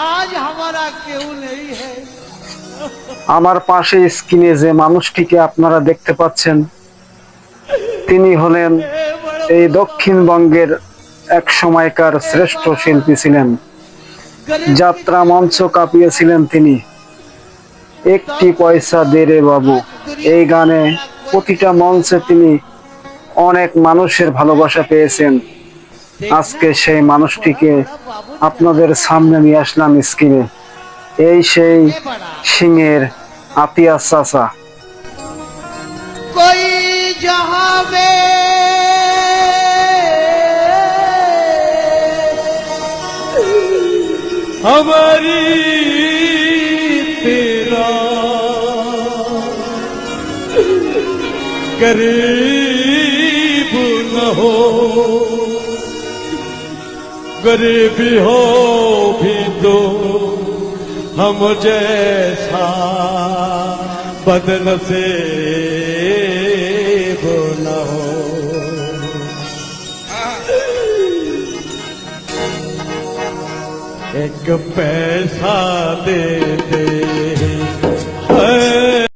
आज हमारा क्यों नहीं है। আমার পাশে স্ক্রিনে যে মানুষটিকে আপনারা দেখতে পাচ্ছেন, তিনি হলেন এই দক্ষিণবঙ্গের এক সময়কার শ্রেষ্ঠ শিল্পী ছিলেন। যাত্রা মঞ্চ কাঁপিয়েছিলেন তিনি। একটি পয়সা দে রে বাবু, এই গানে প্রতিটা মঞ্চে তিনি অনেক মানুষের ভালোবাসা পেয়েছেন। আজকে সেই মানুষটিকে আপনাদের সামনে নিয়ে আসলাম স্ক্রিনে। এই সেই সিংহের আতিয়া চাচা। कोई जहां में हमारी तेरा गरीब न हो, गरीबी हो भी तो हम जैसा बदनसीब न हो। एक पैसा दे दे